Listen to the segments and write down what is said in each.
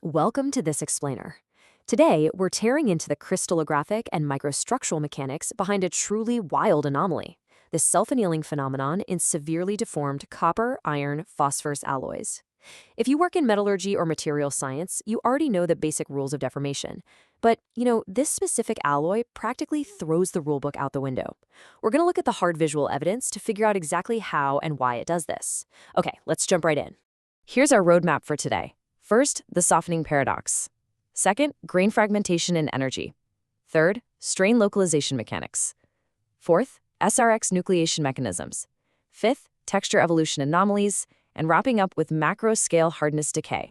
Welcome to this explainer. Today, we're tearing into the crystallographic and microstructural mechanics behind a truly wild anomaly, the self-annealing phenomenon in severely deformed copper, iron, phosphorus alloys. If you work in metallurgy or material science, you already know the basic rules of deformation. But, this specific alloy practically throws the rulebook out the window. We're going to look at the hard visual evidence to figure out exactly how and why it does this. Okay, let's jump right in. Here's our roadmap for today. First, the softening paradox. Second, grain fragmentation and energy. Third, strain localization mechanics. Fourth, SRX nucleation mechanisms. Fifth, texture evolution anomalies. And wrapping up with macro-scale hardness decay.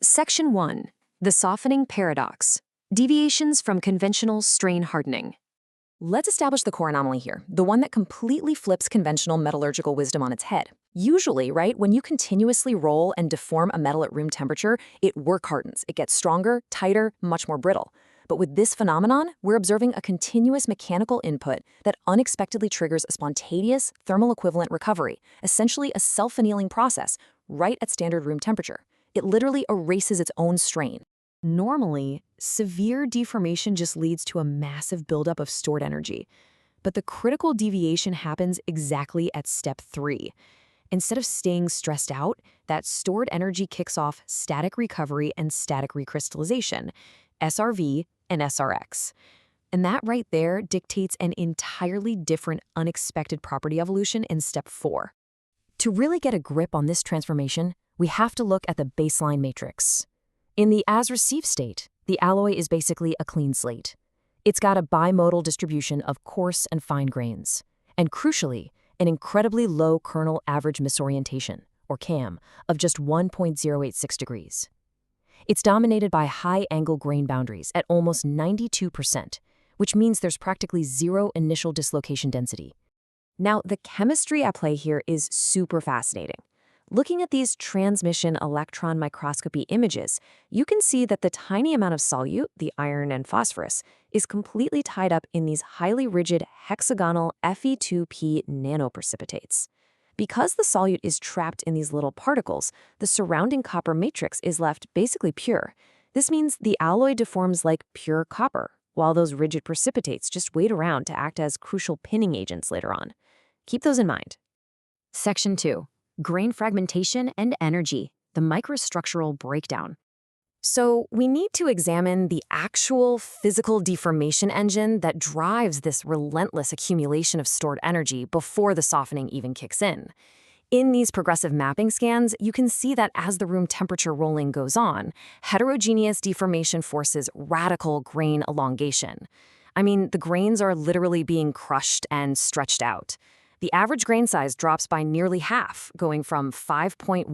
Section 1. The softening paradox. Deviations from conventional strain hardening. Let's establish the core anomaly here, the one that completely flips conventional metallurgical wisdom on its head. Usually, right, when you continuously roll and deform a metal at room temperature, it work hardens. It gets stronger, tighter, much more brittle. But with this phenomenon, we're observing a continuous mechanical input that unexpectedly triggers a spontaneous thermal equivalent recovery, essentially a self-annealing process, right at standard room temperature. It literally erases its own strain. Normally, severe deformation just leads to a massive buildup of stored energy. But the critical deviation happens exactly at step 3. Instead of staying stressed out, that stored energy kicks off static recovery and static recrystallization, SRV and SRX. And that right there dictates an entirely different unexpected property evolution in step 4. To really get a grip on this transformation, we have to look at the baseline matrix. In the as-received state, the alloy is basically a clean slate. It's got a bimodal distribution of coarse and fine grains, and crucially, an incredibly low kernel average misorientation, or KAM, of just 1.086 degrees. It's dominated by high-angle grain boundaries at almost 92%, which means there's practically zero initial dislocation density. Now, the chemistry at play here is super fascinating. Looking at these transmission electron microscopy images, you can see that the tiny amount of solute, the iron and phosphorus, is completely tied up in these highly rigid hexagonal Fe2P nanoprecipitates. Because the solute is trapped in these little particles, the surrounding copper matrix is left basically pure. This means the alloy deforms like pure copper, while those rigid precipitates just wait around to act as crucial pinning agents later on. Keep those in mind. Section 2. Grain fragmentation and energy, the microstructural breakdown. So we need to examine the actual physical deformation engine that drives this relentless accumulation of stored energy before the softening even kicks in. In these progressive mapping scans, you can see that as the room temperature rolling goes on, heterogeneous deformation forces radical grain elongation. I mean, the grains are literally being crushed and stretched out. The average grain size drops by nearly half, going from 5.19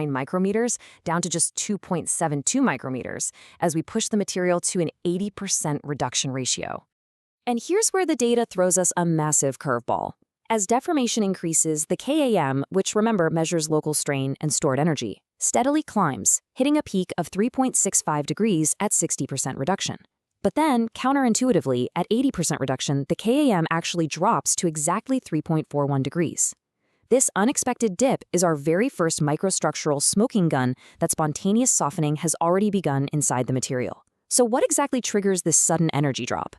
micrometers down to just 2.72 micrometers, as we push the material to an 80% reduction ratio. And here's where the data throws us a massive curveball. As deformation increases, the KAM, which remember measures local strain and stored energy, steadily climbs, hitting a peak of 3.65 degrees at 60% reduction. But then, counterintuitively, at 80% reduction, the KAM actually drops to exactly 3.41 degrees. This unexpected dip is our very first microstructural smoking gun that spontaneous softening has already begun inside the material. So what exactly triggers this sudden energy drop?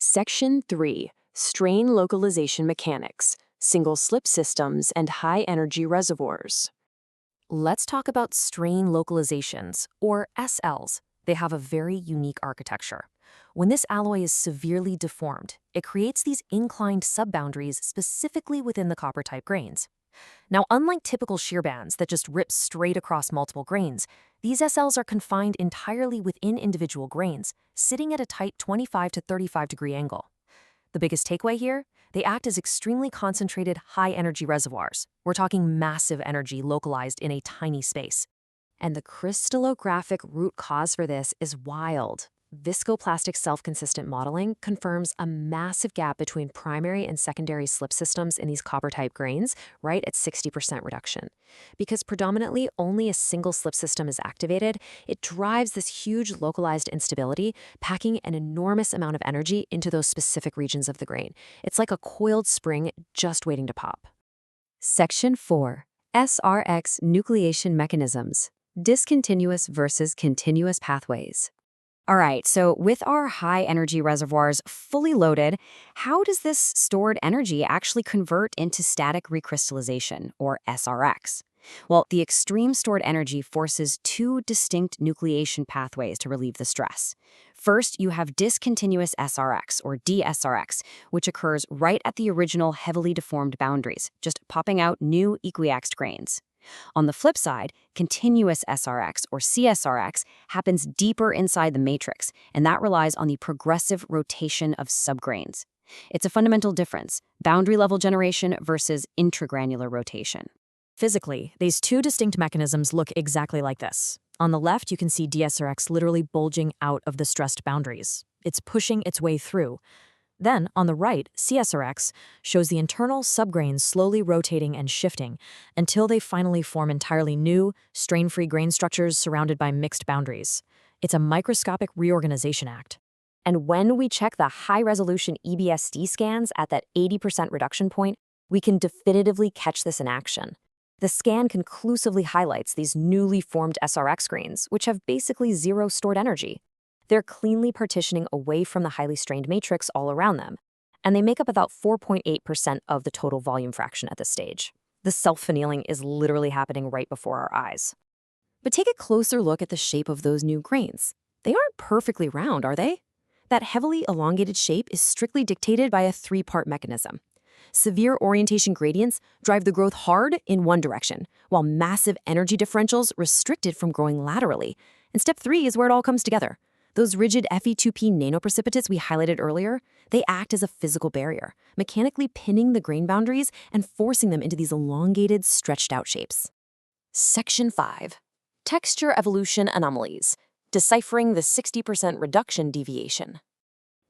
Section 3. Strain localization mechanics, single slip systems, and high-energy reservoirs. Let's talk about strain localizations, or SLs. They have a very unique architecture. When this alloy is severely deformed, it creates these inclined subboundaries specifically within the copper-type grains. Now, unlike typical shear bands that just rip straight across multiple grains, these SLs are confined entirely within individual grains, sitting at a tight 25 to 35 degree angle. The biggest takeaway here? They act as extremely concentrated high-energy reservoirs. We're talking massive energy localized in a tiny space. And the crystallographic root cause for this is wild. Viscoplastic self-consistent modeling confirms a massive gap between primary and secondary slip systems in these copper-type grains, right at 60% reduction. Because predominantly only a single slip system is activated, it drives this huge localized instability, packing an enormous amount of energy into those specific regions of the grain. It's like a coiled spring just waiting to pop. Section 4. SRX nucleation mechanisms. Discontinuous versus continuous pathways. All right, so with our high energy reservoirs fully loaded, how does this stored energy actually convert into static recrystallization, or SRX? Well, the extreme stored energy forces two distinct nucleation pathways to relieve the stress. First, you have discontinuous SRX, or DSRX, which occurs right at the original heavily deformed boundaries, just popping out new equiaxed grains. On the flip side, continuous SRX, or CSRX, happens deeper inside the matrix, and that relies on the progressive rotation of subgrains. It's a fundamental difference, boundary-level generation versus intragranular rotation. Physically, these two distinct mechanisms look exactly like this. On the left, you can see DSRX literally bulging out of the stressed boundaries. It's pushing its way through. Then, on the right, CSRX shows the internal subgrains slowly rotating and shifting until they finally form entirely new, strain-free grain structures surrounded by mixed boundaries. It's a microscopic reorganization act. And when we check the high-resolution EBSD scans at that 80% reduction point, we can definitively catch this in action. The scan conclusively highlights these newly formed SRX grains, which have basically zero stored energy. They're cleanly partitioning away from the highly strained matrix all around them, and they make up about 4.8% of the total volume fraction at this stage. The self-annealing is literally happening right before our eyes. But take a closer look at the shape of those new grains. They aren't perfectly round, are they? That heavily elongated shape is strictly dictated by a three-part mechanism. Severe orientation gradients drive the growth hard in one direction, while massive energy differentials restrict it from growing laterally. And step 3 is where it all comes together. Those rigid Fe2P nanoprecipitates we highlighted earlier, they act as a physical barrier, mechanically pinning the grain boundaries and forcing them into these elongated, stretched-out shapes. Section 5. Texture Evolution Anomalies. Deciphering the 60% reduction deviation.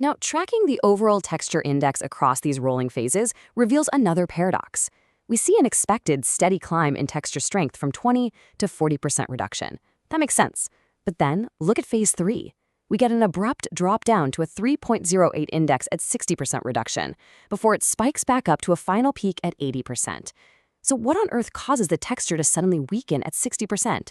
Now, tracking the overall texture index across these rolling phases reveals another paradox. We see an expected steady climb in texture strength from 20 to 40% reduction. That makes sense. But then, look at phase 3. We get an abrupt drop down to a 3.08 index at 60% reduction, before it spikes back up to a final peak at 80%. So what on earth causes the texture to suddenly weaken at 60%?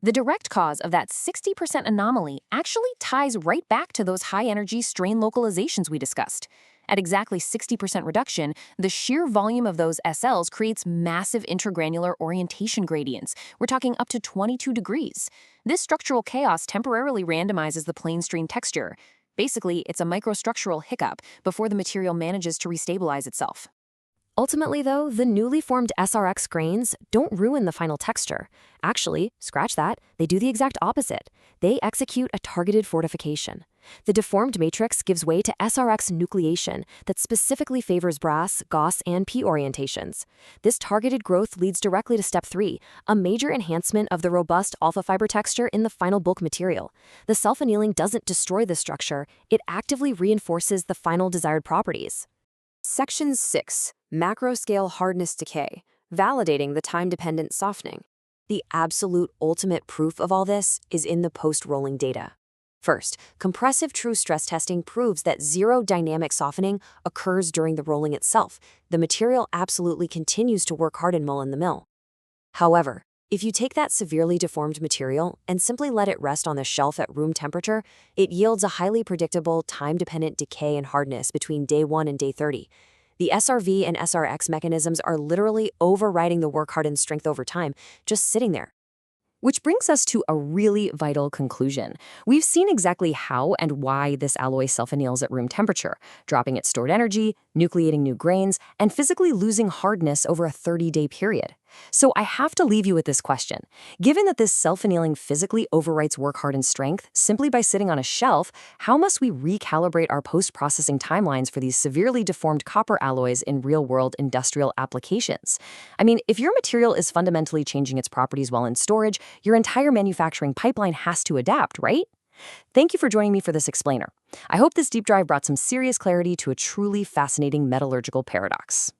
The direct cause of that 60% anomaly actually ties right back to those high-energy strain localizations we discussed. At exactly 60% reduction, the sheer volume of those SLs creates massive intragranular orientation gradients. We're talking up to 22 degrees. This structural chaos temporarily randomizes the plane strain texture. Basically, it's a microstructural hiccup before the material manages to restabilize itself. Ultimately, though, the newly formed SRX grains don't ruin the final texture. Actually, scratch that, they do the exact opposite. They execute a targeted fortification. The deformed matrix gives way to SRX nucleation that specifically favors brass, Gauss, and P orientations. This targeted growth leads directly to step 3, a major enhancement of the robust alpha fiber texture in the final bulk material. The self-annealing doesn't destroy the structure, it actively reinforces the final desired properties. Section 6. Macro-scale hardness decay, validating the time-dependent softening. The absolute ultimate proof of all this is in the post-rolling data. First, compressive true stress testing proves that zero dynamic softening occurs during the rolling itself. The material absolutely continues to work hard and mull in the mill. However, if you take that severely deformed material and simply let it rest on the shelf at room temperature, it yields a highly predictable time-dependent decay in hardness between day 1 and day 30. The SRV and SRX mechanisms are literally overriding the work-hardened strength over time, just sitting there. Which brings us to a really vital conclusion. We've seen exactly how and why this alloy self-anneals at room temperature, dropping its stored energy, nucleating new grains, and physically losing hardness over a 30-day period. So I have to leave you with this question. Given that this self-annealing physically overwrites work-hardened strength simply by sitting on a shelf, how must we recalibrate our post-processing timelines for these severely deformed copper alloys in real-world industrial applications? I mean, if your material is fundamentally changing its properties while in storage, your entire manufacturing pipeline has to adapt, right? Thank you for joining me for this explainer. I hope this deep dive brought some serious clarity to a truly fascinating metallurgical paradox.